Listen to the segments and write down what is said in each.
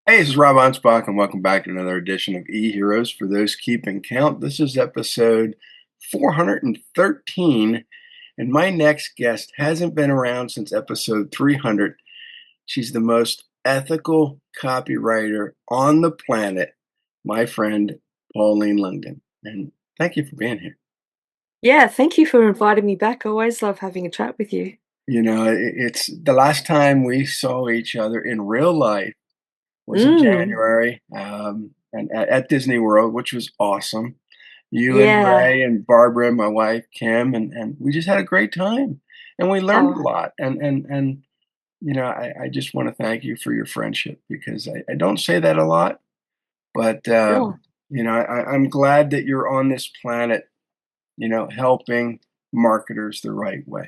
Hey, this is Rob Anspach, and welcome back to another edition of E-Heroes. For those keeping count, this is episode 413, and my next guest hasn't been around since episode 300. She's the most ethical copywriter on the planet, my friend Pauline Longdon. And thank you for being here. Yeah, thank you for inviting me back. I always love having a chat with you. It's the last time we saw each other in real life was in Mm, January, and at Disney World, which was awesome. You and yeah. Ray and Barbara, my wife, Kim, and we just had a great time, and we learned Oh, a lot. I just want to thank you for your friendship because I don't say that a lot, but sure. I'm glad that you're on this planet, helping marketers the right way.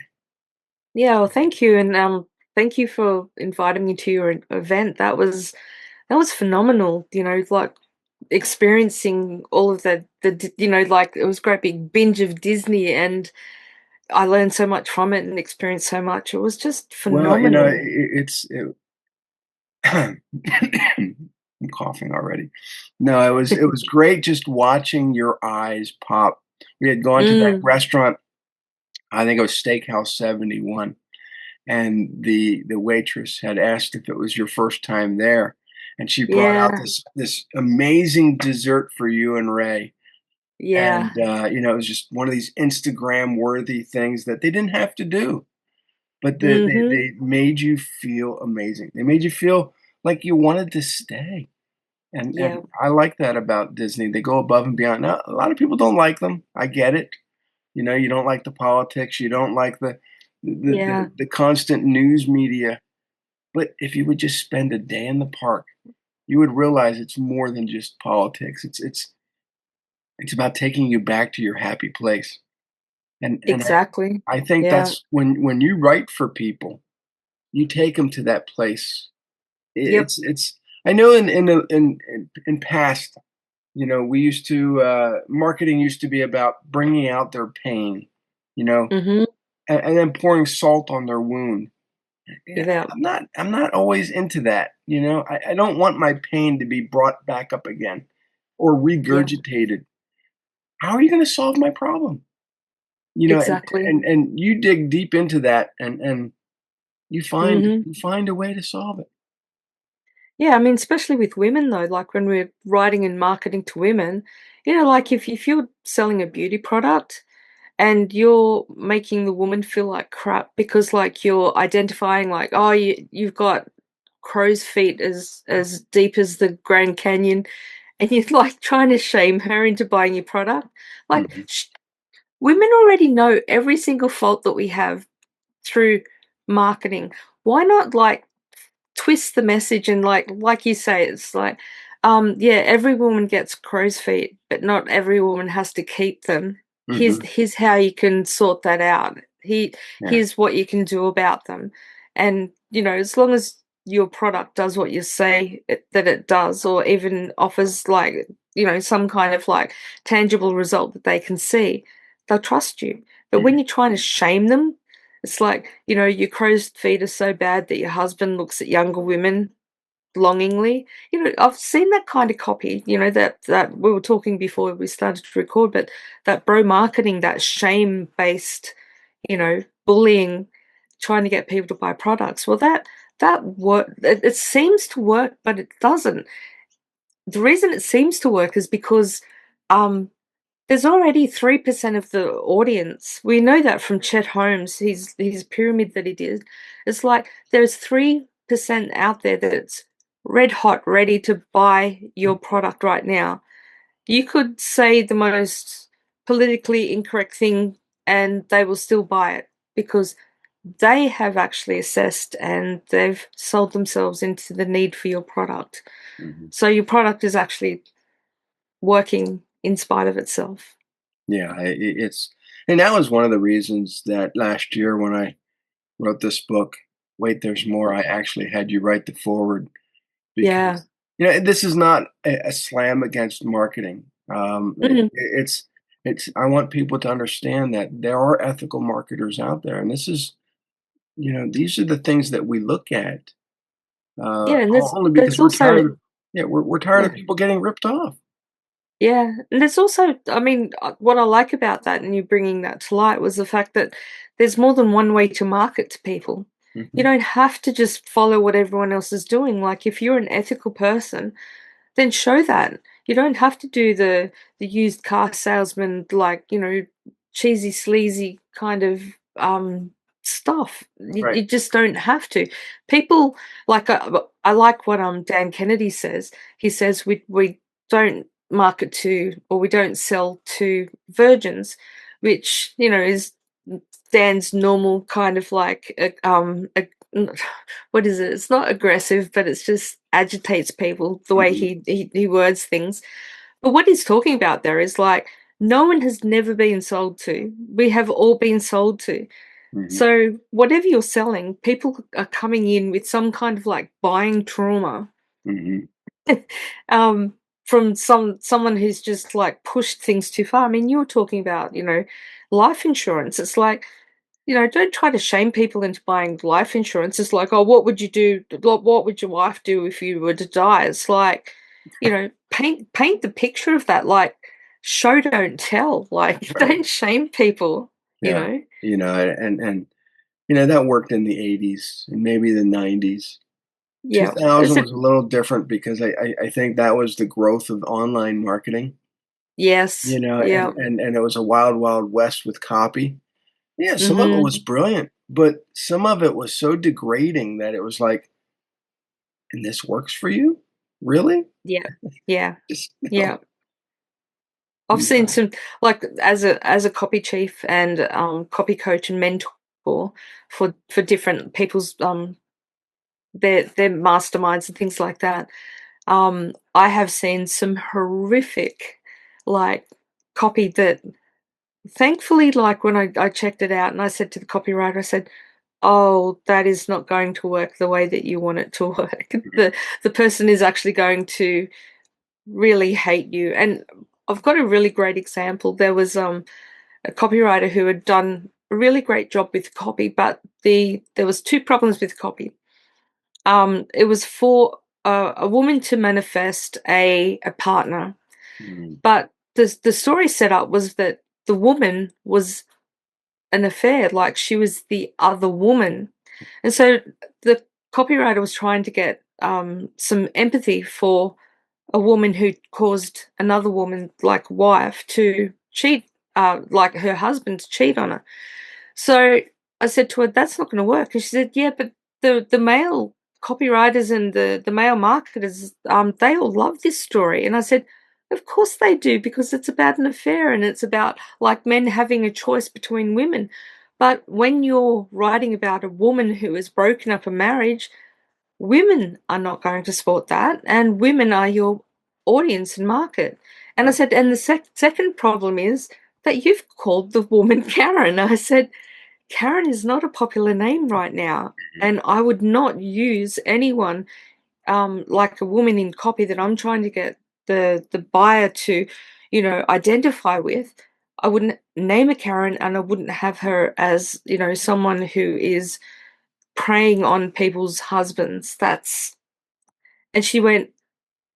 Yeah, well, thank you, and thank you for inviting me to your event. That was phenomenal. Like experiencing all of like it was a great big binge of Disney, and I learned so much from it and experienced so much. It was just Well, phenomenal. I'm coughing already. No, it was great just watching your eyes pop. We had gone to that Mm, restaurant, I think it was Steakhouse 71, and the waitress had asked if it was your first time there, and she brought out yeah, this amazing dessert for you and Ray, yeah. and, it was just one of these Instagram worthy things that they didn't have to do. But Mm-hmm. they made you feel amazing. They made you feel like you wanted to stay, Yeah, and I like that about Disney. They go above and beyond. Now, a lot of people don't like them. I get it. You don't like the politics, you don't like yeah, the constant news media, but if you would just spend a day in the park, you would realize it's more than just politics. It's about taking you back to your happy place, and exactly. I think Yeah. that's when you write for people, you take them to that place. Yep. It's I know in past, we used to marketing used to be about bringing out their pain, you know, Mhm. and then pouring salt on their wound. Yeah, Yeah. I'm not always into that. I don't want my pain to be brought back up again or Yeah. regurgitated. How are you going to solve my problem? And, Exactly. and you dig deep into that, and you find Mhm. you find a way to solve it. Yeah, I mean, especially with women though, like when we're writing and marketing to women, like if you're selling a beauty product and you're making the woman feel like crap because like you're identifying like, oh, you've got crow's feet as deep as the Grand Canyon, and you're like trying to shame her into buying your product. Like Mhm. women already know every single fault that we have through marketing. Why not like twist the message and like you say, it's like, yeah, every woman gets crow's feet, but not every woman has to keep them. Here's Mhm. here's how you can sort that out. Yeah. Here's what you can do about them. And as long as your product does what you say that it does, or even offers like, some kind of like tangible result that they can see, they'll trust you. But when Mhm. you're trying to shame them, it's like, your crow's feet are so bad that your husband looks at younger women longingly. I've seen that kind of copy, that we were talking before we started to record, but that bro marketing, that shame-based, bullying, trying to get people to buy products. Well, that work it seems to work, but it doesn't. The reason it seems to work is because um there's already 3% of the audience. We know that from Chet Holmes, his pyramid that he did. It's like there's 3% out there that's red hot, ready to buy your product right now. You could say the most politically incorrect thing and they will still buy it because they have actually assessed and they've sold themselves into the need for your product. Mhm. So your product is actually working in spite of itself. Yeah, and that was one of the reasons that last year when I wrote this book, Wait, There's More, I actually had you write the foreword Yeah. because, this is not a slam against marketing. Mhm. I want people to understand that there are ethical marketers out there, and these are the things that we look at, Yeah, and there's only because there's we're also tired. Yeah, we're tired Yeah. of people getting ripped off. Yeah, and there's also, I mean, what I like about that and you bringing that to light was the fact that there's more than one way to market to people. You Mhm. don't have to just follow what everyone else is doing. Like if you're an ethical person, then show that. You don't have to do the used car salesman, like, cheesy sleazy kind of stuff. Right. You just don't have to. People like I like what Dan Kennedy says. He says we don't market to, or we don't sell to virgins, which is Dan's normal kind of like what is it? It's not aggressive, but it's just agitates people the way Mhm. he words things. But what he's talking about there is like no one has never been sold to. We have all been sold to. Mhm. So whatever you're selling, people are coming in with some kind of like buying trauma Mhm. um from someone who's just like pushed things too far. I mean, you were talking about, life insurance. It's like, don't try to shame people into buying life insurance. It's like, oh, what would you do? What would your wife do if you were to die? It's like, paint the picture of that. Like, show don't tell. Like, Right. don't shame people. You Yeah. know. And that worked in the '80s and maybe the '90s. Yeah. Is 2000 it? was a little different because I think that was the growth of online marketing, Yes. and Yeah. it was a wild, wild west with copy. Yeah, some of it Mm-hmm. was brilliant, but some of it was so degrading that it was like, "And this works for you? Really?" Yeah. Yeah. Just no. Yeah. I've seen No. some, like, as a copy chief and copy coach and mentor for different people's their masterminds and things like that. I have seen some horrific, like, copy that thankfully, like, when I checked it out and I said to the copywriter, I said, "Oh, that is not going to work the way that you want it to work. Mhm. The person is actually going to really hate you." And I've got a really great example. There was a copywriter who had done a really great job with copy, but there was two problems with copy. It was for a woman to manifest a partner, Mhm. but the story set up was that the woman was an affair, like she was the other woman, and so the copywriter was trying to get some empathy for a woman who caused another woman, like wife, to cheat, like her husband to cheat on her. So I said to her, "That's not going to work." And she said, "Yeah, but the male copywriters and the male marketers, they all love this story." And I said, "Of course they do, because it's about an affair and it's about like men having a choice between women. But when you're writing about a woman who has broken up a marriage, women are not going to support that, and women are your audience and market." And I Right. said, "And the second problem is that you've called the woman Karen." I said, "Karen is not a popular name right now, Mhm. and I would not use anyone like a woman in copy that I'm trying to get the buyer to, identify with. I wouldn't name a Karen, and I wouldn't have her as someone who is preying on people's husbands. That's." And she went,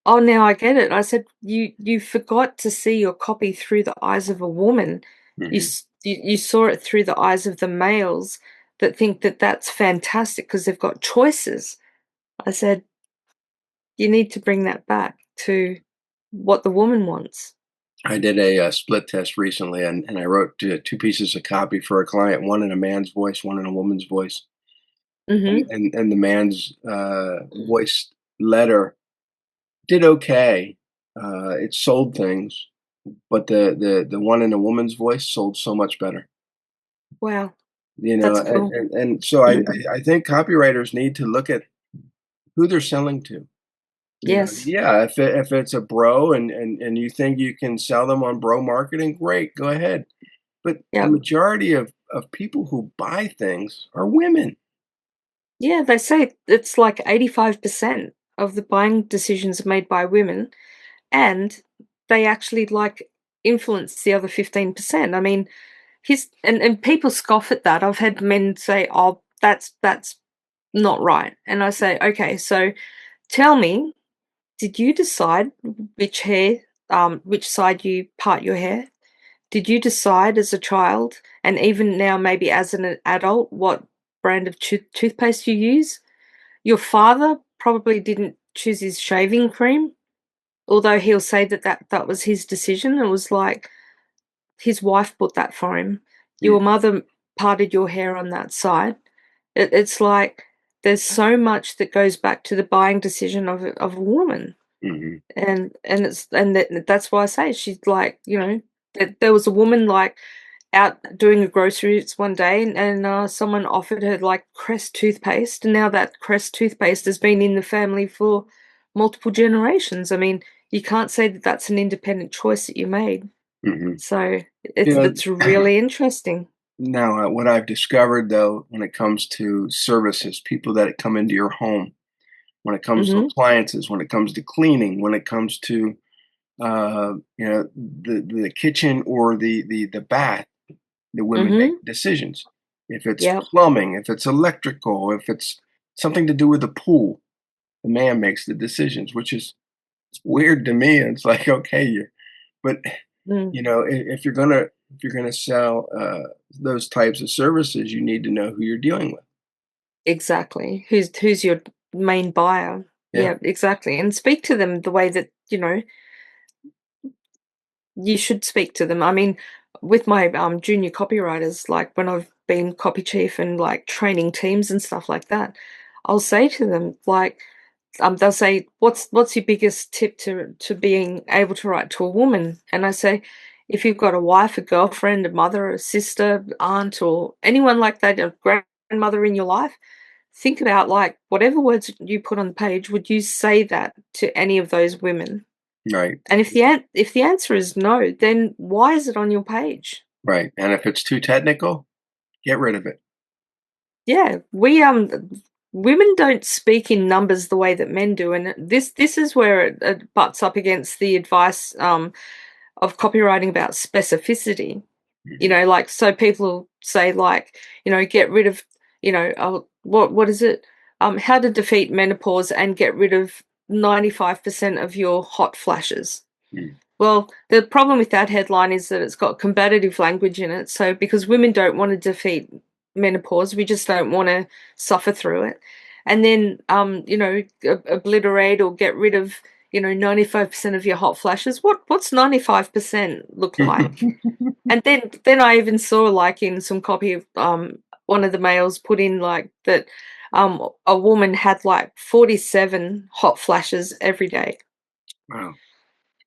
"Oh, now I get it." I said, "You forgot to see your copy through the eyes of a woman. Mhm. You saw it through the eyes of the males that think that that's fantastic because they've got choices." I said, "You need to bring that back to what the woman wants." I did a split test recently, and I wrote two pieces of copy for a client, one in a man's voice, one in a woman's voice. And Mhm. the man's voice letter did okay. It sold things, but the one in a woman's voice sold so much better. Wow, You know, that's and cool. and, and so I think copywriters need to look at who they're selling to. Yes. Yeah, if it's a bro and you think you can sell them on bro marketing, great, go ahead. But the Yep. majority of people who buy things are women. Yeah, they say it's like 85% of the buying decisions are made by women, and they actually like influence the other 15%. I mean, and people scoff at that. I've had men say, "Oh, that's not right." And I say, "Okay, so tell me, Did you decide which side you part your hair? Did you decide as a child, and even now maybe as an adult, what brand of toothpaste you use? Your father probably didn't choose his shaving cream, although he'll say that was his decision. It was like his wife bought that for him. Your Mm, mother parted your hair on that side. It's like there's so much that goes back to the buying decision of a woman. mhm, That's why I say she's like, there was a woman like out doing a groceries one day, and someone offered her like Crest toothpaste, and now that Crest toothpaste has been in the family for multiple generations. I mean, you can't say that that's an independent choice that you made. mhm. So You know, it's really interesting. now, what I've discovered though, when it comes to services, people that come into your home, when it comes to Mhm. appliances, when it comes to cleaning, when it comes to the kitchen or the bath, the women make Mhm. decisions. If it's Yep. plumbing, if it's electrical, if it's something to do with the pool, the man makes the decisions, which is it's weird to me. It's like, okay, but Mm. if you're gonna sell those types of services, you need to know who you're dealing with. Exactly. Who's your main buyer? Yeah. Yeah, exactly. And speak to them the way that, you should speak to them. I mean, with my junior copywriters, like when I've been copy chief and like training teams and stuff like that, I'll say to them like, they'll say, "What's your biggest tip to being able to write to a woman?" And I say, if you've got a wife, a girlfriend, a mother, a sister, aunt, or anyone like that, a grandmother in your life, think about like whatever words you put on the page, would you say that to any of those women? Right. And if the answer is no, then why is it on your page? Right. And if it's too technical, get rid of it. Yeah, women don't speak in numbers the way that men do, and this is where it butts up against the advice of copywriting about specificity. Mhm. Like so people say like, get rid of, what is it? How to defeat menopause and get rid of 95% of your hot flashes. Mm. Well, the problem with that headline is that it's got combative language in it. So, because women don't want to defeat menopause, we just don't want to suffer through it. And then, obliterate or get rid of, 95% of your hot flashes. What's 95% look like? And then I even saw like in some copy of one of the males put in like that a woman had like 47 hot flashes every day. Wow.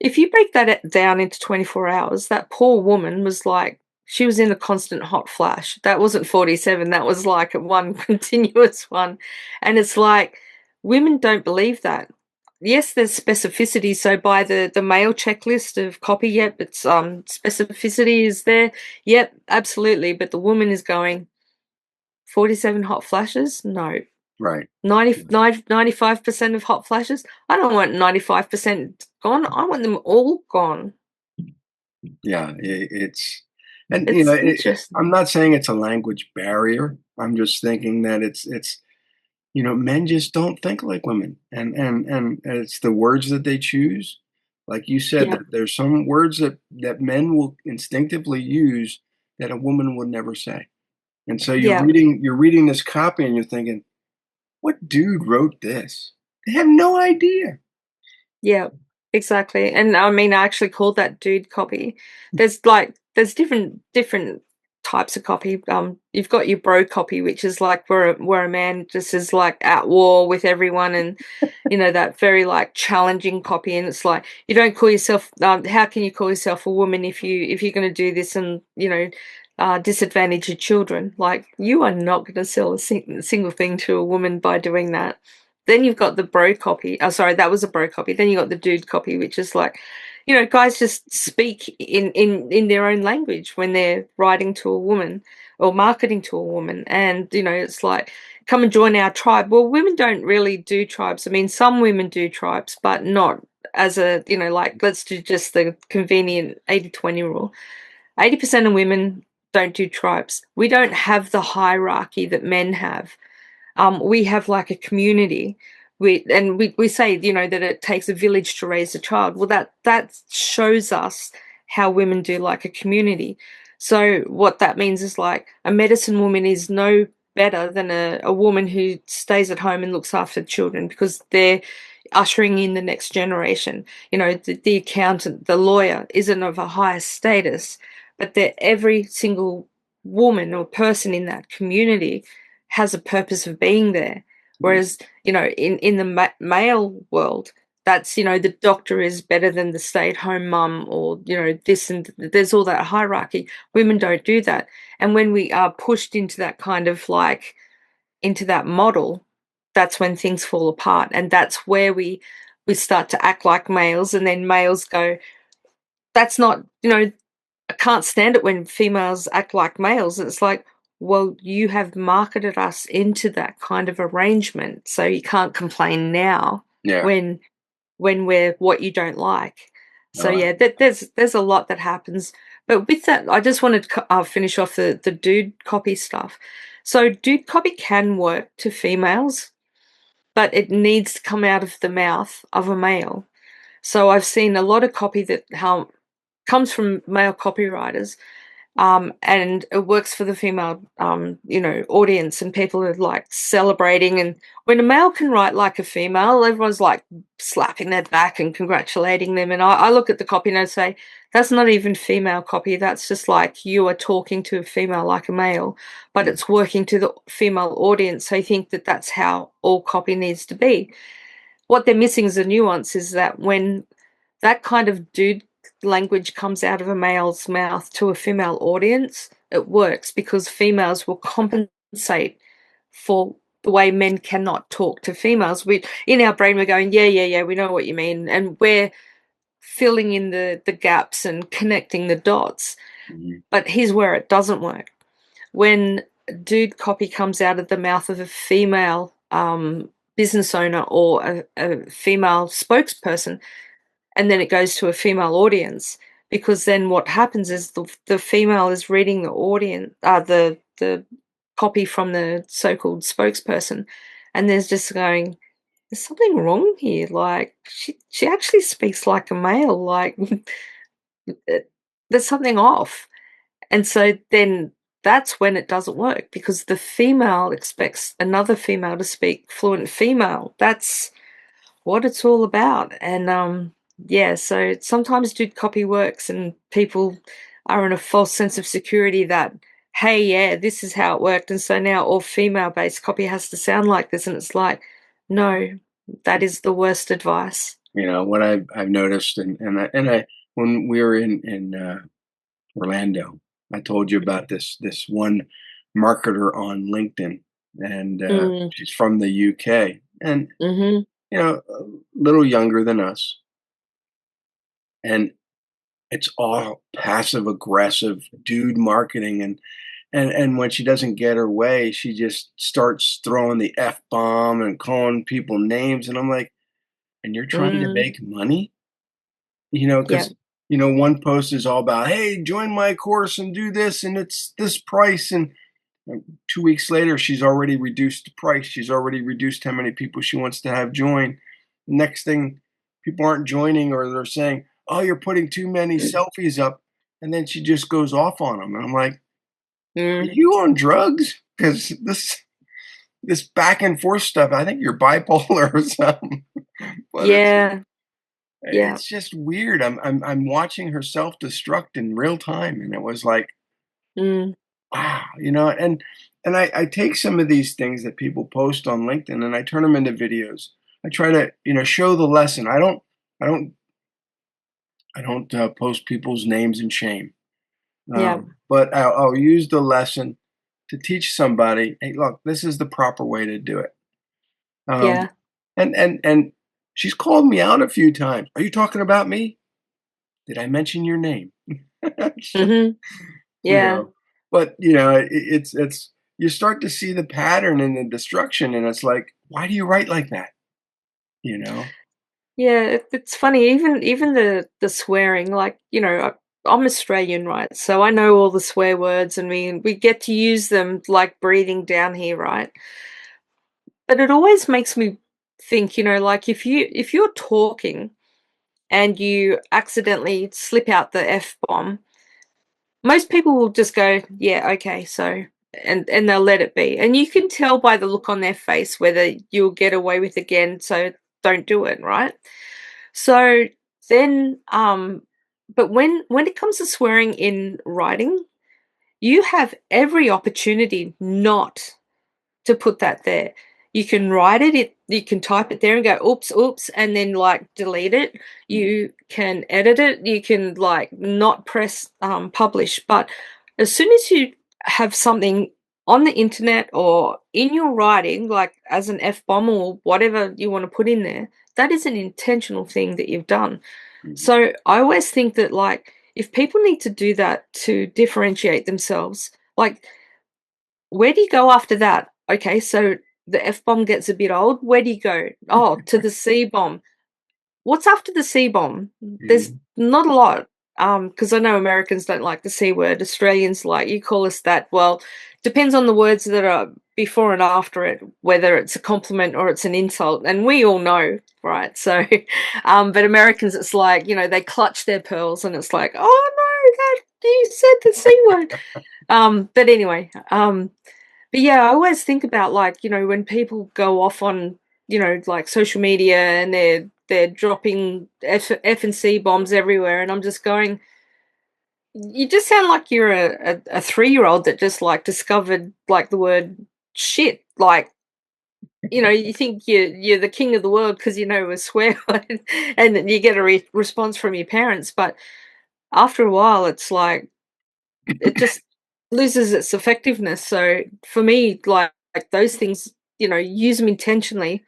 If you break that down into 24 hours, that poor woman was like, she was in a constant hot flash. That wasn't 47, that was like a one continuous one. And it's like, women don't believe that. Yes, there's specificity. So by the male checklist of copy, yep, it's specificity is there. Yep, absolutely. But the woman is going 47 hot flashes? No. Right. 95% of hot flashes? I don't want 95% gone. I want them all gone. Yeah. It's and It's interesting. I'm not saying it's a language barrier. I'm just thinking that it's men just don't think like women, and it's the words that they choose. Like you said, Yeah, that there's some words that men will instinctively use that a woman would never say. And so yeah, you're reading this copy and you're thinking, "What dude wrote this?" They have no idea. yeah, exactly. And I mean, I actually called that dude copy. There's different types of copy. You've got your bro copy, which is like where a man just is like at war with everyone, and that very like challenging copy. And it's like you don't call yourself. How can you call yourself a woman if you're going to do this and disadvantage your children? Like you are not going to sell a single thing to a woman by doing that. Then you've got the bro copy. Oh, sorry, that was a bro copy. Then you got the dude copy, which is like, guys just speak in their own language when they're writing to a woman or marketing to a woman. And, it's like, come and join our tribe. Well, women don't really do tribes. I mean, some women do tribes, but not as a, like, let's do just the convenient 80-20 rule. 80% of women don't do tribes. We don't have the hierarchy that men have. We have like a community we say, that it takes a village to raise a child. Well, that shows us how women do like a community. So what that means is, like, a medicine woman is no better than a woman who stays at home and looks after children, because they're ushering in the next generation. The accountant, the lawyer isn't of a higher status, but every single woman or person in that community has a purpose of being there. Whereas, in the male world, that's, the doctor is better than the stay-at-home mum, or, this, and there's all that hierarchy. Women don't do that. And when we are pushed into that kind of, like, into that model, that's when things fall apart. And that's where we start to act like males, and then males go, that's not, I can't stand it when females act like males. It's like, well, you have marketed us into that kind of arrangement, so you can't complain now Yeah. when we're what you don't like. So Uh, yeah, there's a lot that happens. But with that, I just wanted to finish off the dude copy stuff. So dude copy can work to females, but it needs to come out of the mouth of a male. So I've seen a lot of copy that how comes from male copywriters, and it works for the female, audience, and people are, like, celebrating. And when a male can write like a female, everyone's, like, slapping their back and congratulating them. And I look at the copy and I say, that's not even female copy. That's just like you are talking to a female like a male, but it's working to the female audience. So I think that that's how all copy needs to be. What they're missing is the nuance, is that when that kind of dude language comes out of a male's mouth to a female audience, it works, because females will compensate for the way men cannot talk to females. We, in our brain, we're going, yeah, yeah, yeah, we know what you mean, and we're filling in the gaps and connecting the dots. mhm. But here's where it doesn't work. When dude copy comes out of the mouth of a female business owner, or a female spokesperson, and then it goes to a female audience, because then what happens is the female is reading the audience, the copy from the so-called spokesperson, and there's just going, there's something wrong here. Like, she actually speaks like a male. Like, there's something off. And so then that's when it doesn't work, because the female expects another female to speak fluent female. That's what it's all about. And yeah, so sometimes dude copy works, and people are in a false sense of security that, hey, yeah, this is how it worked, and so now all female based copy has to sound like this. And it's like, no, that is the worst advice. What I've noticed, and I when we were in Orlando, I told you about this one marketer on LinkedIn, and Mm, she's from the UK, and mm-hmm. a little younger than us, and it's all passive aggressive dude marketing, and when she doesn't get her way, she just starts throwing the F bomb and calling people names, and I'm like, and you're trying to Mm, make money? yeah. Because one post is all about, "Hey, join my course and do this, and it's this price." And 2 weeks later, she's already reduced the price. She's already reduced how many people she wants to have join. Next thing, people aren't joining, or they're saying, "Oh, you're putting too many selfies up," and then she just goes off on them. And I'm like, "Are Mm, you on drugs? Because this back and forth stuff, I think you're bipolar or something." But yeah. Yeah. it's just weird. I'm watching her self-destruct in real time, and it was like, Mm, wow, and I take some of these things that people post on LinkedIn, and I turn them into videos. I try to, show the lesson. I don't, I don't post people's names in shame, yeah. but I'll use the lesson to teach somebody. Hey, look, this is the proper way to do it. Um, Yeah. and she's called me out a few times. Are you talking about me? Did I mention your name? Mm-hmm. You Yeah. know, but, it's you start to see the pattern and the destruction, and it's like, "Why do you write like that?" You know? Yeah, it's funny, even the swearing, like, I'm Australian, right? So I know all the swear words, and we get to use them like breathing down here, right? But it always makes me think, like if you're talking and you accidentally slip out the F bomb, most people will just go, yeah, okay, so and they'll let it be. And you can tell by the look on their face whether you'll get away with again, so don't do it, right? So then but when it comes to swearing in writing, you have every opportunity not to put that there. You can write it, you can type it there and go, oops, oops, and then like delete it. You can edit it, you can like not press publish. But as soon as you have something on the internet or in your writing, like as an F bomb or whatever you want to put in there, that is an intentional thing that you've done. Mhm. So I always think that like if people need to do that to differentiate themselves, like where do you go after that? Okay, so the F bomb gets a bit old. Where do you go? Oh, to the C bomb. What's after the C bomb? There's Mhm. not a lot. Because I know Americans don't like the C word. Australians like you call us that. Well, depends on the words that are before and after it, whether it's a compliment or it's an insult. And we all know, right? So, but Americans, it's like, they clutch their pearls and it's like, oh no, that you said the C word. But anyway, but yeah, I always think about like, when people go off on, like social media and they're dropping F and C bombs everywhere, and I'm just going, you just sound like you're a 3-year-old that just like discovered like the word shit. Like, you think you're the king of the world because you know a swear word, and then you get a response from your parents. But after a while, it's like it just loses its effectiveness. So for me, like those things, use them intentionally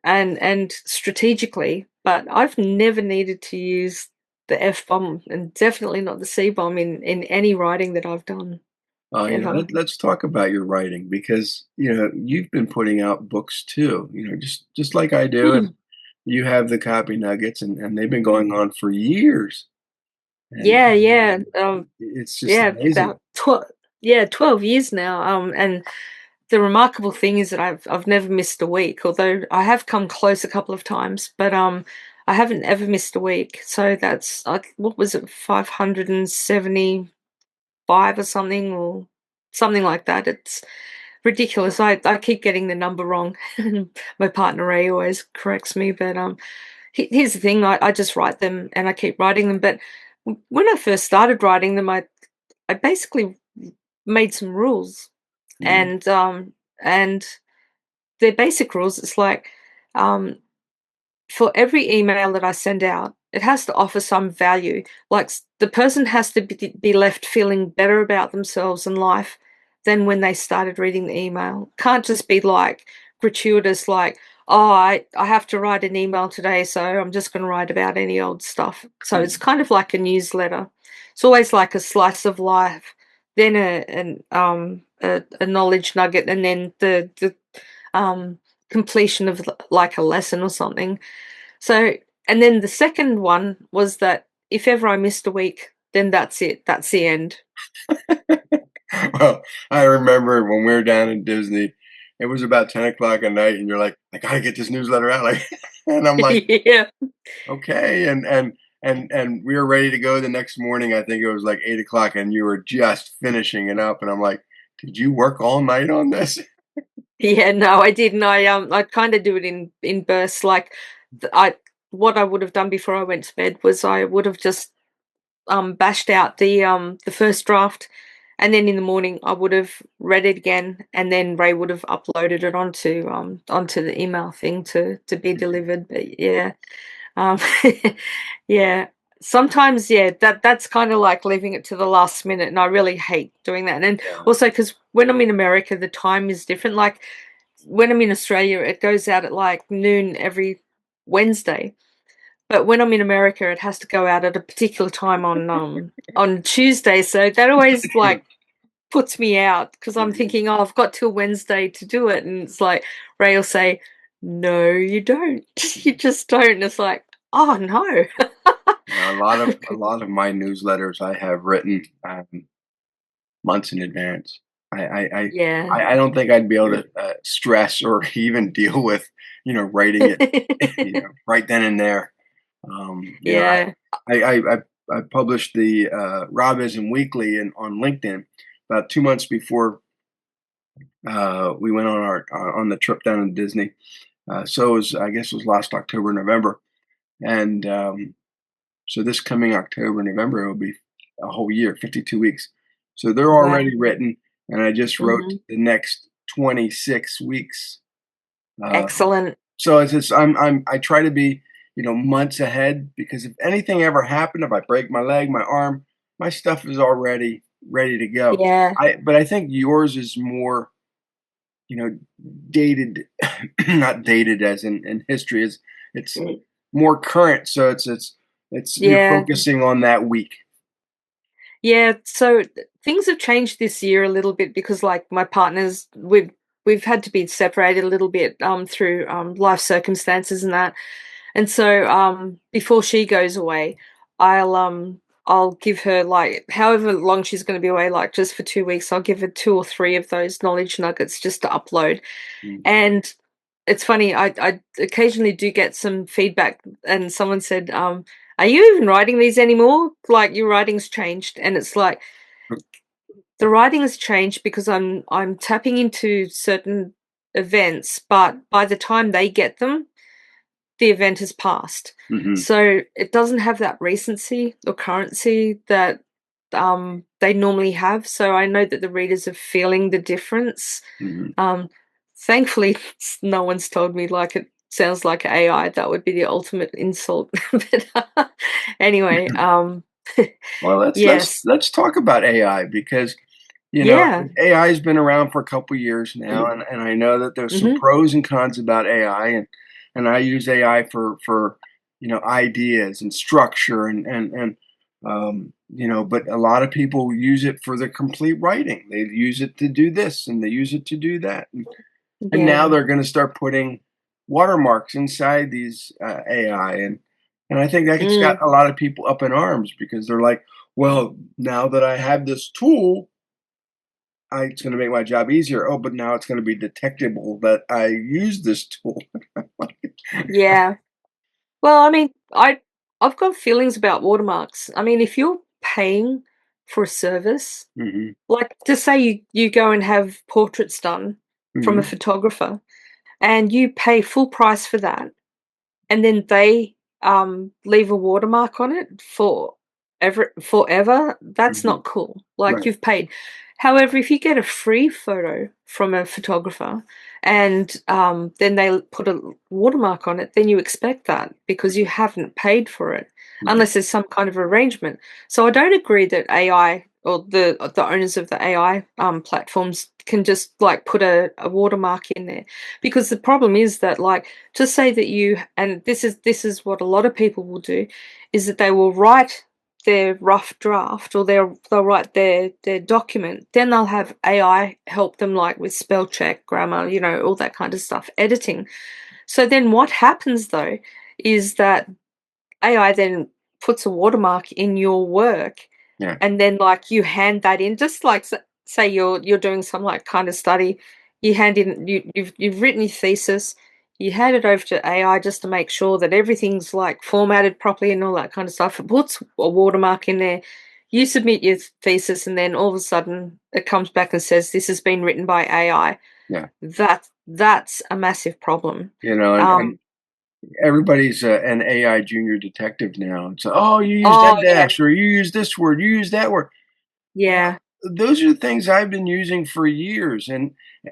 and strategically. But I've never needed to use the F bomb and definitely not the C bomb in any writing that I've done ever. Let's talk about your writing because you've been putting out books too. Just like I do, and Hmm. you have the copy nuggets, and they've been going on for years, and Yeah, yeah, it's just yeah, amazing. about 12 years now. And the remarkable thing is that I've never missed a week, although I have come close a couple of times, but I haven't ever missed a week. So that's like what was it, 575 or something like that. It's ridiculous. I keep getting the number wrong. My partner Ray always corrects me, but here's the thing, I just write them and I keep writing them. But when I first started writing them, I basically made some rules Mhm. and they're basic rules. It's like, um, for every email that I send out, it has to offer some value. Like the person has to be left feeling better about themselves and life than when they started reading the email. Can't just be like gratuitous, like, oh, I have to write an email today, so I'm just going to write about any old stuff. So it's Mhm. kind of like a newsletter. It's always like a slice of life, then a knowledge nugget, and then the um, completion of like a lesson or something. So, and then the second one was that if ever I missed a week, then that's it. That's the end. Well, I remember when we were down in Disney, it was about 10 o'clock at night, and you're like, "I gotta get this newsletter out," like, and I'm like, Yeah. "Okay," and we were ready to go the next morning. I think it was like 8 o'clock, and you were just finishing it up, and I'm like, "Did you work all night on this?" Yeah, no, I didn't. I kind of do it in bursts. Like I what I would have done before I went to bed was I would have just bashed out the first draft, and then in the morning I would have read it again, and then Ray would have uploaded it onto the email thing to be delivered. But yeah, Um, yeah. Sometimes, yeah, that's kind of like leaving it to the last minute, and I really hate doing that. And Yeah. also because when I'm in America, the time is different. Like when I'm in Australia, it goes out at like noon every Wednesday. But when I'm in America, it has to go out at a particular time on Tuesday. So that always like puts me out because I'm Mhm. thinking, oh, I've got till Wednesday to do it, and it's like Ray will say, "No, you don't. You just don't." And it's like, oh no. A lot of my newsletters I have written, months in advance. I I I Yeah. I don't think I'd be able to, stress or even deal with writing it, right then and there. Yeah. I published the Rob Anspach Weekly on LinkedIn about 2 months before we went on the trip down to Disney. So it was, I guess, it was last October, November, and so this coming October, November, it will be a whole year, 52 weeks. So they're Wow. already written, and I just wrote Mhm. the next 26 weeks. Uh, Excellent. so it's just I try to be, months ahead, because if anything ever happened, if I break my leg, my arm, my stuff is already ready to go. Yeah. But I think yours is more, you know, dated, not dated as in history. It's Mm. more current, so it's you're Yeah. focusing on that week. Yeah, so things have changed this year a little bit because like my partners we've had to be separated a little bit through life circumstances and that. And so before she goes away, I'll give her like however long she's going to be away, like just for 2 weeks, I'll give her two or three of those knowledge nuggets just to upload. Mm, And it's funny, I occasionally do get some feedback, and someone said, are you even writing these anymore? Like your writing's changed. And it's like the writing has changed because I'm tapping into certain events, but by the time they get them, the event has passed. mhm, So it doesn't have that recency or currency that they normally have. So I know that the readers are feeling the difference. mhm. Um, thankfully, no one's told me like it sounds like AI. That would be the ultimate insult. But anyway, Well, yes, let's talk about AI, because yeah, AI has been around for a couple years now, and I know that there's some hmm pros and cons about AI, and I use AI for ideas and structure but a lot of people use it for the complete writing. They use it to do this and they use it to do that, and now yeah, they're going to start putting watermarks inside these AI, and I think that gets mm, got a lot of people up in arms, because they're like, well, now that I have this tool, it's going to make my job easier. Oh, but now it's going to be detectable that I use this tool. yeah. Well, I mean, I've got feelings about watermarks. I mean, if you're paying for a service, Hmm. like to say you go and have portraits done from a Hmm. photographer and you pay full price for that, and then they leave a watermark on it for forever, that's Hmm. not cool. Like Right. you've paid. However, if you get a free photo from a photographer and then they put a watermark on it, then you expect that because you haven't paid for it Right. unless there's some kind of arrangement. So I don't agree that AI or the owners of the AI platforms can just like put a watermark in there, because the problem is that like to say that you, and this is what a lot of people will do, is that they will write their rough draft or they'll write their document, then they'll have AI help them like with spell check, grammar, all that kind of stuff, editing. So then what happens though is that AI then puts a watermark in your work, Yeah. and then like you hand that in, just like say you're doing some like kind of study, you hand in you've written your thesis, you hand it over to AI just to make sure that everything's like formatted properly and all that kind of stuff. It puts a watermark in there. You submit your thesis, and then all of a sudden it comes back and says this has been written by AI. Yeah. That's a massive problem. And Um, everybody's an AI junior detective now. It's, oh, you use oh that yeah, dash, or you use this word, you use that word. yeah. Those are the things I've been using for years, and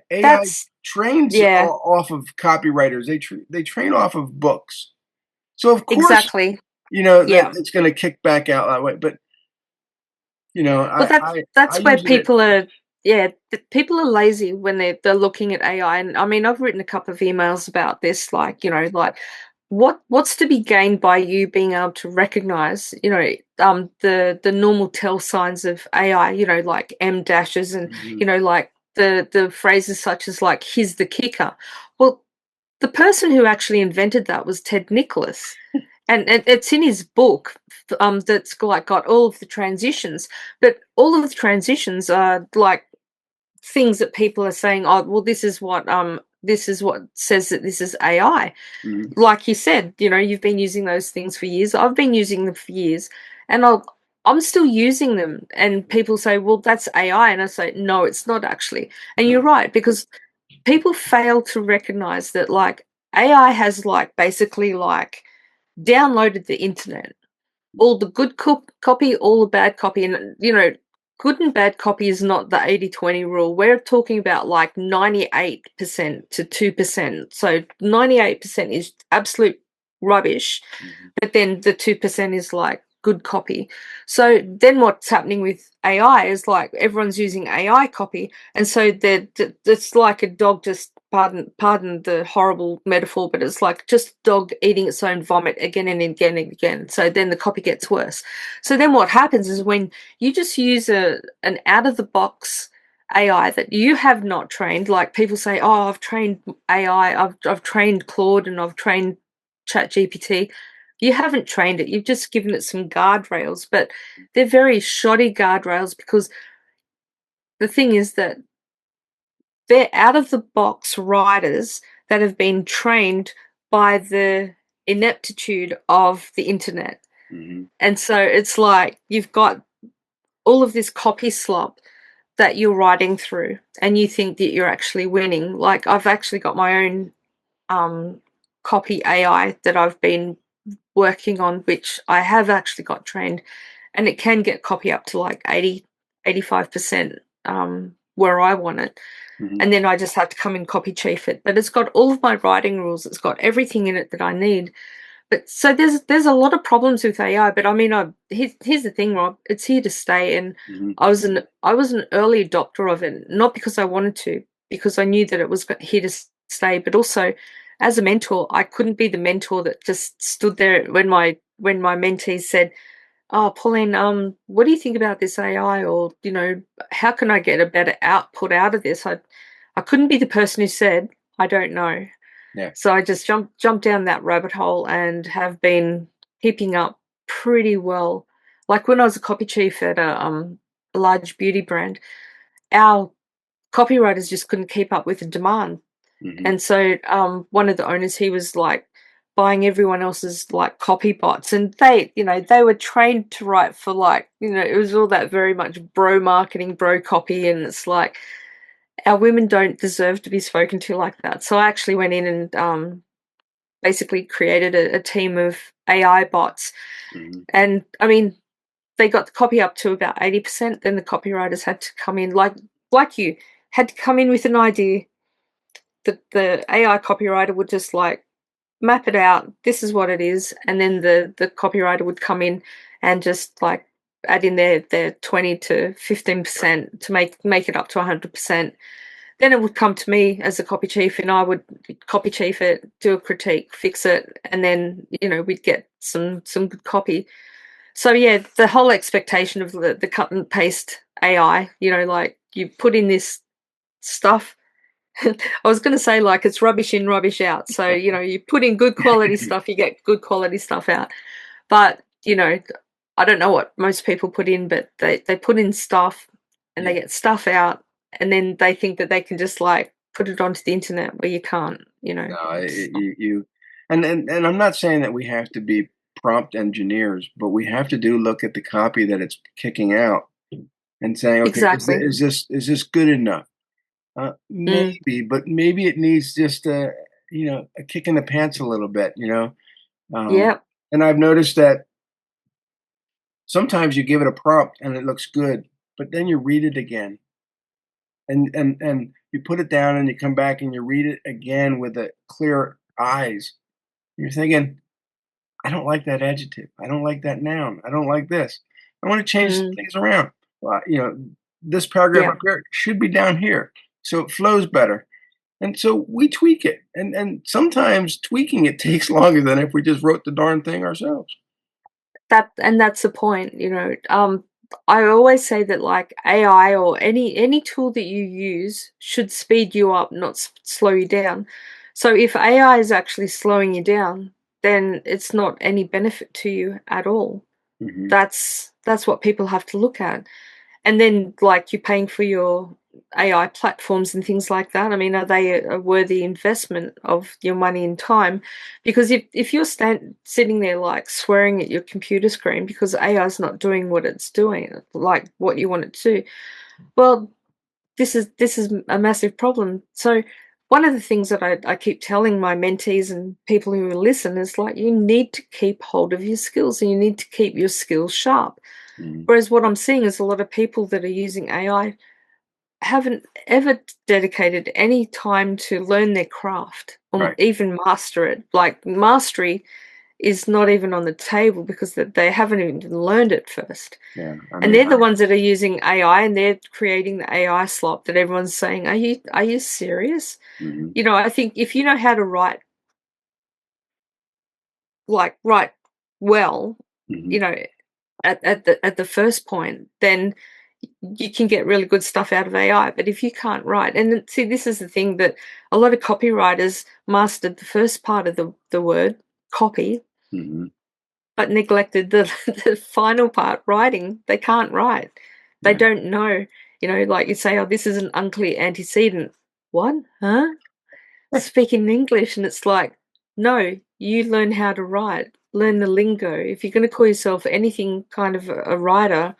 AI That's trains yeah, off of copywriters. They train off of books, so of course, exactly. that Yeah. it's going to kick back out that way. But Well, I that's where use it. people are. Yeah, people are lazy when they're looking at AI. And I mean, I've written a couple of emails about this, like like what's to be gained by you being able to recognize, the normal tell signs of AI, like M dashes and Mhm, like the phrases such as like here's the kicker. Well, the person who actually invented that was Ted Nicholas, and it's in his book, that's like got all of the transitions, but all of the transitions are like things that people are saying, oh, well, this is what this is what says that this is AI. Mhm. Like you said, you've been using those things for years. I've been using them for years, and I'm still using them. And people say, "Well, that's AI," and I say, "No, it's not actually." And you're No. right, because people fail to recognize that, like, AI has, like, basically, like, downloaded the internet, all the good copy, all the bad copy, and good and bad copy is not the 80-20 rule. We're talking about like 98% to 2%. So 98% is absolute rubbish, Mhm. but then the 2% is like good copy. So then what's happening with AI is, like, everyone's using AI copy, and so it's like a dog just, pardon the horrible metaphor, but it's like just a dog eating its own vomit again and again and again. So then the copy gets worse. So then what happens is, when you just use an out of the box AI that you have not trained, like people say, "Oh, I've trained AI, I've trained Claude, and I've trained ChatGPT." You haven't trained it. You've just given it some guardrails, but they're very shoddy guardrails, because the thing is that they're out of the box writers that have been trained by the ineptitude of the internet. Mhm. And so it's like you've got all of this copy slop that you're writing through, and you think that you're actually winning. Like, I've actually got my own um, copy AI that I've been working on, which I have actually got trained, and it can get copy up to like 80, 85% where I want it. Mhm. And then I just have to come and copy chief it. But it's got all of my writing rules, it's got everything in it that I need. But so there's a lot of problems with AI, but I mean, here's the thing, Rob. It's here to stay, and Mhm. I was an early adopter of it, not because I wanted to, because I knew that it was here to stay. But also, as a mentor, I couldn't be the mentor that just stood there when my mentees said, "Oh, Pauline, what do you think about this AI?" Or, "How can I get a better output out of this?" I couldn't be the person who said, "I don't know." Yeah. So I just jumped down that rabbit hole and have been keeping up pretty well. Like, when I was a copy chief at a large beauty brand, our copywriters just couldn't keep up with the demand. Mhm. And so one of the owners, he was like buying everyone else's like copy bots, and they were trained to write for, like, it was all that very much bro marketing, bro copy, and it's like, our women don't deserve to be spoken to like that. So I actually went in and basically created a team of AI bots. Mhm. And I mean, they got the copy up to about 80%. Then the copywriters had to come in, like you had to come in with an idea. The AI copywriter would just like map it out. This is what it is, and then the copywriter would come in and just like add in their 20 to 15% to make it up to 100%. Then it would come to me as a copy chief, and I would copy chief it, do a critique, fix it, and then we'd get some good copy. So yeah, the whole expectation of the cut and paste AI, like, you put in this stuff. I was going to say, like, it's rubbish in, rubbish out. So you put in good quality stuff, you get good quality stuff out. But I don't know what most people put in, but they put in stuff, and they Yeah. get stuff out, and then they think that they can just like put it onto the internet, where you can't. No, It's you and I'm not saying that we have to be prompt engineers, but we have to do look at the copy that it's kicking out and saying, "Okay, exactly. is this good enough?" Mm, Maybe, but maybe it needs just a kick in the pants a little bit, you know? Um, yeah. and I've noticed that sometimes you give it a prompt and it looks good, but then you read it again and you put it down and you come back and you read it again with a clear eyes. You're thinking, I don't like that adjective. I don't like that noun. I don't like this. I want to change some Mm, things around. This paragraph yeah. up here should be down here so it flows better. And so we tweak it. And sometimes tweaking it takes longer than if we just wrote the darn thing ourselves. That's the point. I always say that, like, AI or any tool that you use should speed you up, not slow you down. So if AI is actually slowing you down, then it's not any benefit to you at all. Mhm. That's what people have to look at. And then, like, you're paying for your AI platforms and things like that? I mean, are they a worthy investment of your money and time? Because if you're sitting there like swearing at your computer screen because AI is not doing what it's doing, like what you want it to, well, this is a massive problem. So one of the things that I keep telling my mentees and people who listen is like you need to keep hold of your skills and you need to keep your skills sharp. Mhm. Whereas what I'm seeing is a lot of people that are using AI haven't ever dedicated any time to learn their craft or Right. even master it. Like mastery is not even on the table because they haven't even learned it first. Yeah. I And mean, they're the ones that are using AI and they're creating the AI slop that everyone's saying, are you serious? mhm, I think if you know how to write well, mhm. you know, at the first point, then you can get really good stuff out of AI. But if you can't write, and see, this is the thing that a lot of copywriters mastered the first part of the word copy, Mhm. but neglected the the final part, writing. They can't write. They Yeah. don't know. Like you say, oh, this is an unclear antecedent. What? Huh? Speak in English, and it's like, no, you learn how to write, learn the lingo. If you're going to call yourself anything kind of a writer,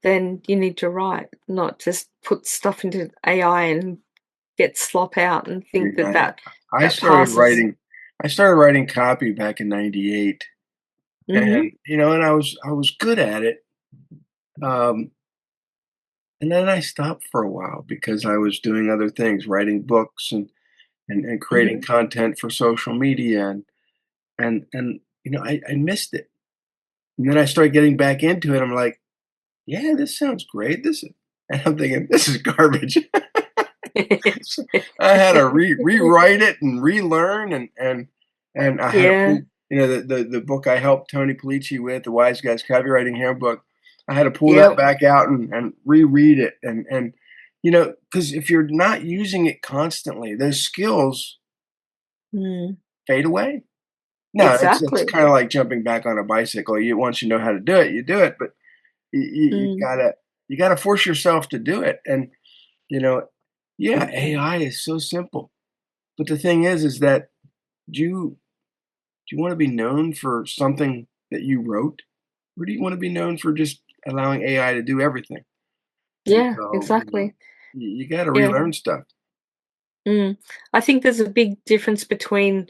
then you need to write, not just put stuff into AI and get slop out and think that Yeah. that, I that started passes. writing I started writing copy back in '98, Mm-hmm. and, and I was good at it, um, and then I stopped for a while because I was doing other things, writing books and creating Mm-hmm. content for social media, and I missed it. And then I started getting back into it, I'm like, "Yeah, this sounds great, this is," and I'm thinking, "This is garbage." So, I had to rewrite it and relearn, and I had to Yeah. pull, the book I helped Tony Polici with, The Wise Guy's Copywriting Handbook. I had to pull that Yep. back out and reread it, because if you're not using it constantly, those skills Mm. fade away. No, it's Exactly. kinda like jumping back on a bicycle. Once you know how to do it, you do it, but you Mm. gotta force yourself to do it, and, you know, yeah, AI is so simple, but the thing is that do you do you wanna be known for something that you wrote, or do you wanna be known for just allowing AI to do everything? And Yeah, so, exactly. you gotta Yeah. relearn stuff. Mm. I think there's a big difference between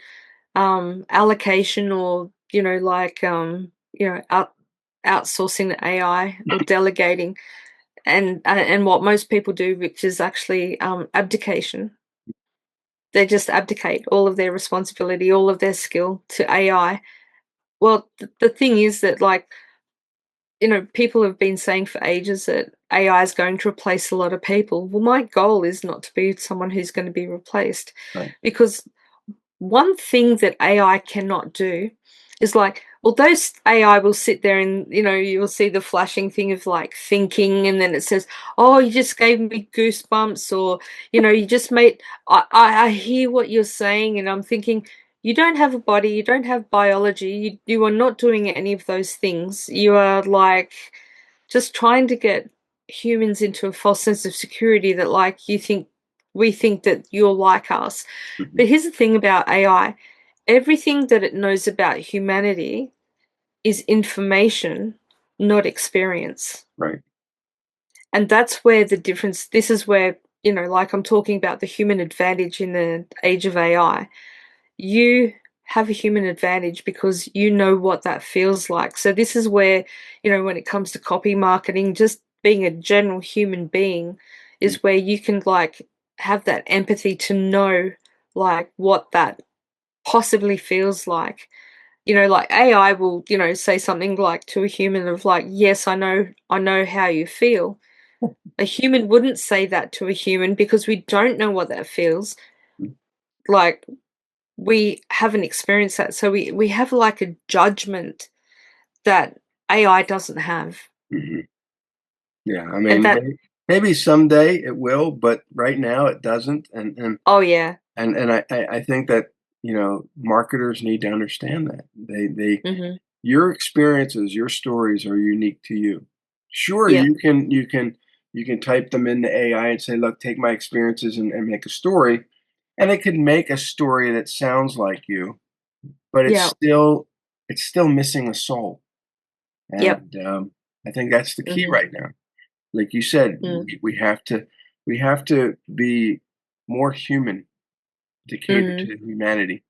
allocation or, outsourcing the AI or delegating and what most people do, which is actually abdication. They just abdicate all of their responsibility, all of their skill to AI. Well, the thing is that, like, people have been saying for ages that AI is going to replace a lot of people. Well, my goal is not to be someone who's going to be replaced Right. because one thing that AI cannot do is like, although AI will sit there and, you'll see the flashing thing of like thinking, and then it says, oh, you just gave me goosebumps, or, you just made, I hear what you're saying, and I'm thinking, you don't have a body, you don't have biology, you are not doing any of those things. You are like just trying to get humans into a false sense of security that, like, we think that you're like us. Mhm. But here's the thing about AI, everything that it knows about humanity is information, not experience. Right. And that's where the difference, this is where, like I'm talking about the human advantage in the age of AI. You have a human advantage because you know what that feels like. So this is where, when it comes to copy marketing, just being a general human being Mm, is where you can like have that empathy to know like what that possibly feels like. Like AI will, say something like to a human of like, yes, I know how you feel. A human wouldn't say that to a human because we don't know what that feels. mm, Like we haven't experienced that. So we have like a judgment that AI doesn't have. mhm. Yeah, I And mean, that, maybe someday it will, but right now it doesn't, oh yeah. I think that, marketers need to understand that. Mhm. Your experiences, your stories are unique to you. Sure, Yeah. you can You can type them into AI and say, "Look, take my experiences and make a story," and it can make a story that sounds like you, but Yeah. it's still missing a soul, Yep. and, I think that's the key Mhm. right now. Like you said, Mm. we have to be more human to cater Mhm. to humanity.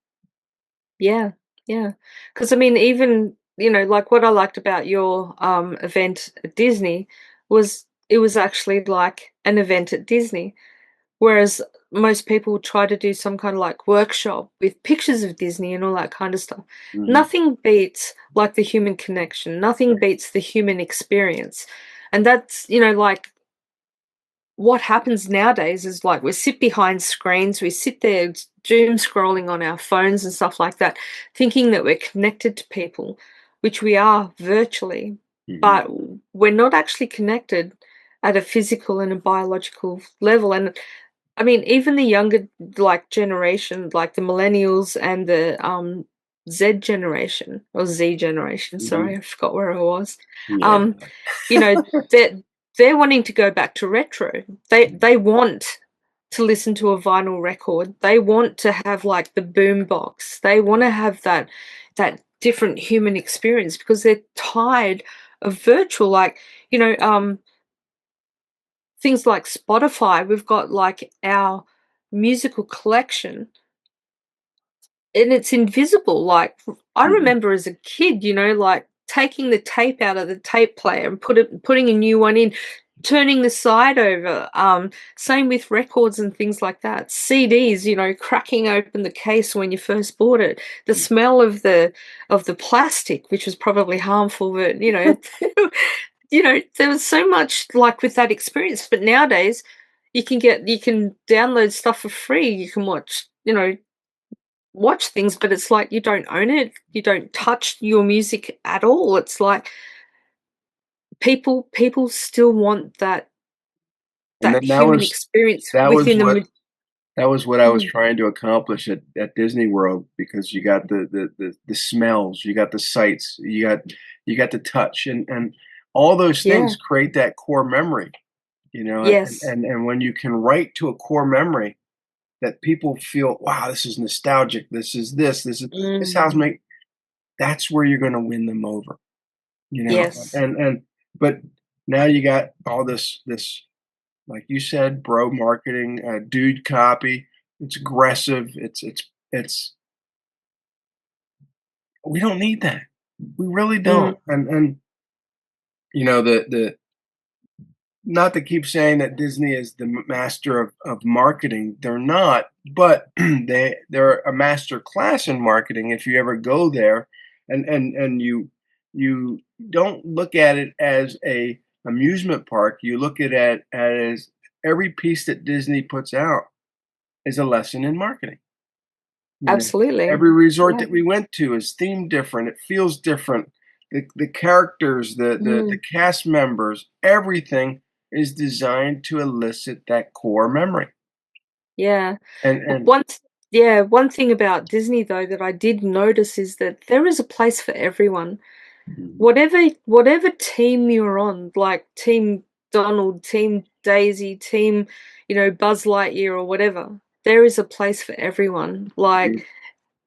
Yeah. Yeah. Because I mean, even, like, what I liked about your, event at Disney was it was actually like an event at Disney. Whereas most people try to do some kind of like workshop with pictures of Disney and all that kind of stuff. Mhm. Nothing beats like the human connection. Nothing Right. beats the human experience. And that's, like what happens nowadays is like we sit behind screens, we sit there doom scrolling on our phones and stuff like that, thinking that we're connected to people, which we are virtually, Mhm. but we're not actually connected at a physical and a biological level. And I mean, even the younger like generation, like the millennials and the Z generation or Z generation, Mhm. sorry, I forgot where I was. Yeah. Um, you know, they're wanting to go back to retro. They want to listen to a vinyl record. They want to have like the boom box. They want to have that different human experience because they're tired of virtual. Like, you know, um, things like Spotify, we've got like our musical collection and it's invisible. Like I Mhm. remember as a kid, like taking the tape out of the tape player and putting a new one in, turning the side over. Same with records and things like that. CDs, cracking open the case when you first bought it. The Mhm. smell of the plastic, which was probably harmful, but there was so much like with that experience. But nowadays, you can download stuff for free. You can watch things, but it's like you don't own it. You don't touch your music at all. It's like people still want And that then human experience that was within the what that was what I was mm, trying to accomplish at Disney World because you got the smells, you got the sights, you got the touch, and all those yeah, things create that core memory, you know, yes, and when you can write to a core memory that people feel, wow, this is nostalgic, this house mm, make that's where you're gonna win them over, you know, yes, and but now you got all this like you said, bro marketing, dude copy. It's aggressive. It's we don't need that. We really mm, don't. And the not to keep saying that Disney is the master of marketing. They're not, but they're a master class in marketing. If you ever go there, and you don't look at it as a amusement park. You look at it as every piece that Disney puts out is a lesson in marketing. You know, absolutely, every resort yeah, that we went to is themed different. It feels different. The characters, the mm, cast members, everything is designed to elicit that core memory. yeah. And One yeah, one thing about Disney though that I did notice is that there is a place for everyone. Mhm. Whatever team you're on, like Team Donald, Team Daisy, Team, Buzz Lightyear or whatever, there is a place for everyone. Like, Mhm.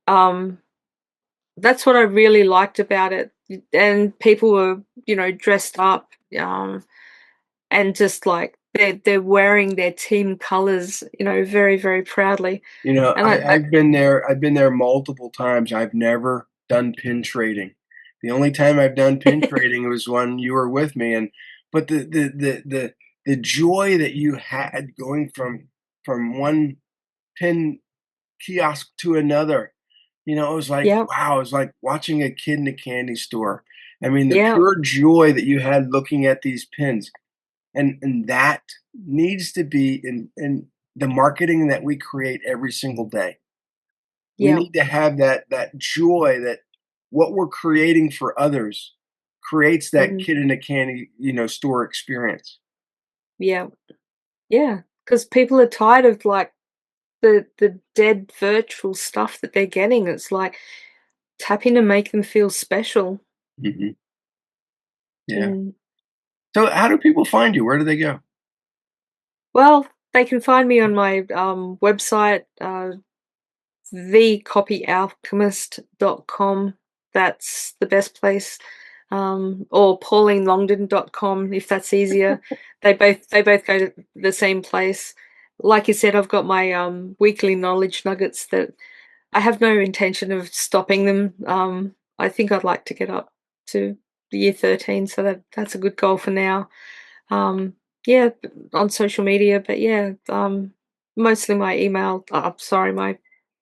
um, that's what I really liked about it. And people were, dressed up, and just like they're wearing their team colors, very, very proudly. You know, And I I've been there multiple times. I've never done pin trading. The only time I've done pin trading was when you were with me, and but the joy that you had going from one pin kiosk to another. It was like, yeah, wow, it was like watching a kid in a candy store. I mean, the yeah, pure joy that you had looking at these pins, and that needs to be in the marketing that we create every single day. We yeah, need to have that joy that what we're creating for others creates that mhm, kid in a candy, store experience. yeah, yeah. Because people are tired of like the dead virtual stuff that they're getting. It's like tapping to make them feel special. Mhm. Yeah. Mm. So how do people find you? Where do they go? Well, they can find me on my, website, thecopyalchemist.com. That's the best place. Or paulinelongdon.com if that's easier. They both go to the same place. Like you said, I've got my weekly knowledge nuggets that I have no intention of stopping them. I think I'd like to get up to year 13, so that's a good goal for now. Um, yeah, on social media, but yeah, mostly my email. Sorry, my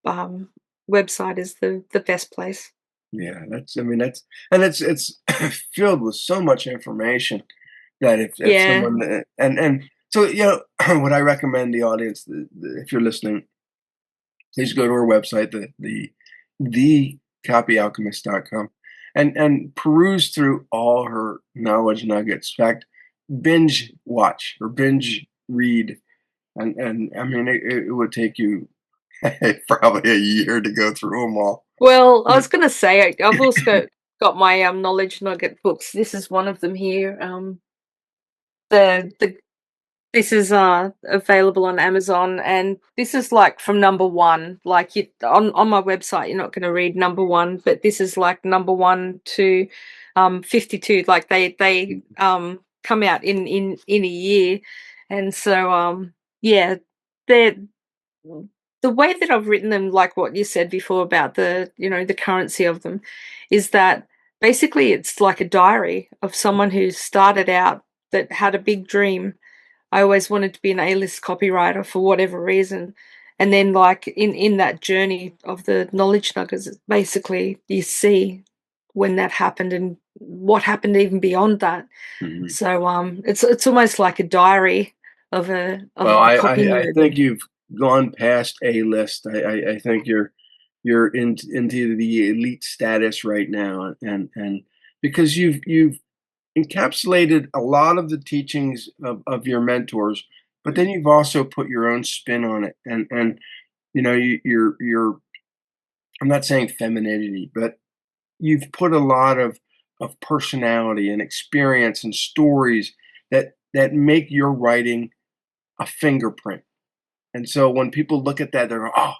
um, website is the best place. Yeah, I mean, and it's filled with so much information that if Yeah. someone, and so, what I recommend the audience, if you're listening, please go to our website, the copyalchemist.com, and peruse through all her knowledge nuggets. In fact, binge watch or binge read, and I mean, it would take you probably a year to go through them all. Well, I was gonna say I've also got my knowledge nugget books. This is one of them here. The This is, available on Amazon, and this is, like, from number 1, like, you on my website, you're not gonna read number 1, but this is, like, number 1 to, 52, like, come out in a year, and so, yeah, they're the way that I've written them, like what you said before about the currency of them, is that basically it's like a diary of someone who started out that had a big dream. I always wanted to be an A-list copywriter for whatever reason. And then like in that journey of the knowledge nuggets, basically you see when that happened and what happened even beyond that. Mhm. So it's almost like a diary of Well, a copy I nerd. think you've gone past A list. I think you're into the elite status right now, and because you've encapsulated a lot of the teachings of your mentors, but then you've also put your own spin on it, and you're I'm not saying femininity, but you've put a lot of personality and experience and stories that make your writing a fingerprint. And so when people look at that, they're going, "Oh,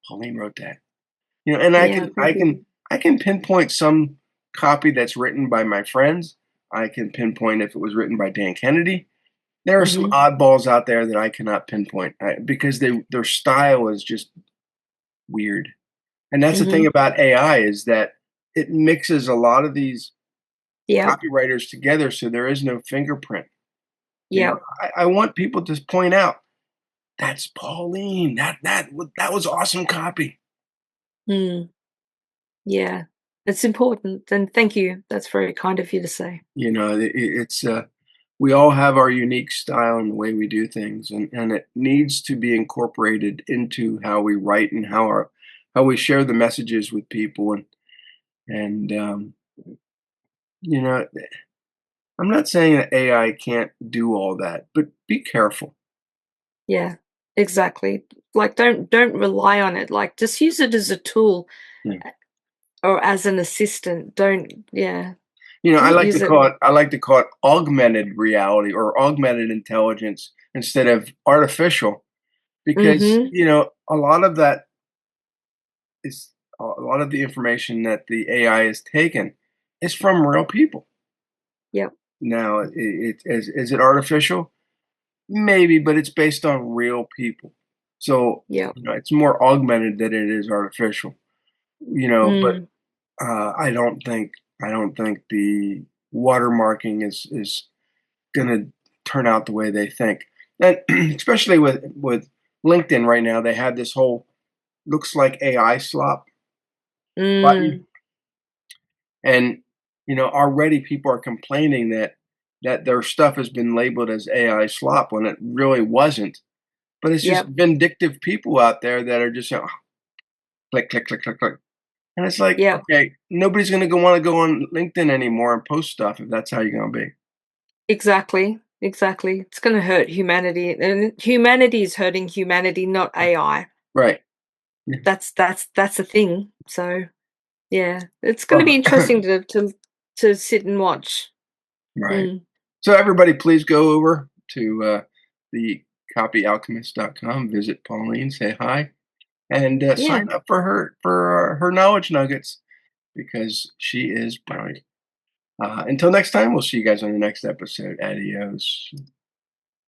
Pauline wrote that." And I Yeah, can I thank you. can I can pinpoint some copy that's written by my friends. I can pinpoint if it was written by Dan Kennedy. There are some Mhm. oddballs out there that I cannot pinpoint, because their style is just weird. And that's the thing Mhm. about AI, is that it mixes a lot of these Yep. copywriters together, so there is no fingerprint. Yep. I want people to point out, "That's Pauline. That was awesome copy." Mm. Yeah. It's important, and thank you. That's very kind of you to say. It's we all have our unique style and the way we do things, and it needs to be incorporated into how we write and how we share the messages with people. And you know, I'm not saying that AI can't do all that, but be careful. Yeah. Exactly. Like, don't rely on it, like, just use it as a tool, Yeah. or as an assistant. Don't yeah. I Don't like to use it. call it augmented reality or augmented intelligence instead of artificial, because Mhm. a lot of that is a lot of the information that the AI is taken is from real people. Yep. Now, is it artificial? Maybe, but it's based on real people. So, Yep. it's more augmented than it is artificial. But Mm. I don't think the watermarking is gonna turn out the way they think. And especially with LinkedIn right now, they have this whole looks like AI slop button. Mm. And already people are complaining that their stuff has been labeled as AI slop when it really wasn't. But it's just Yep. vindictive people out there that are just click, click, click, click, click. And it's like, Yep. okay, nobody's gonna want to go on LinkedIn anymore and post stuff if that's how you're gonna be. Exactly. Exactly. It's gonna hurt humanity, and humanity is hurting humanity, not AI. Right. Yeah. That's the thing. So, yeah, it's gonna be Well, interesting to sit and watch. right. Mm. So everybody, please go over to the copyalchemist.com. Visit Pauline, say hi, and Yeah. sign up for her knowledge nuggets because she is brilliant. Until next time, we'll see you guys on the next episode. Adios.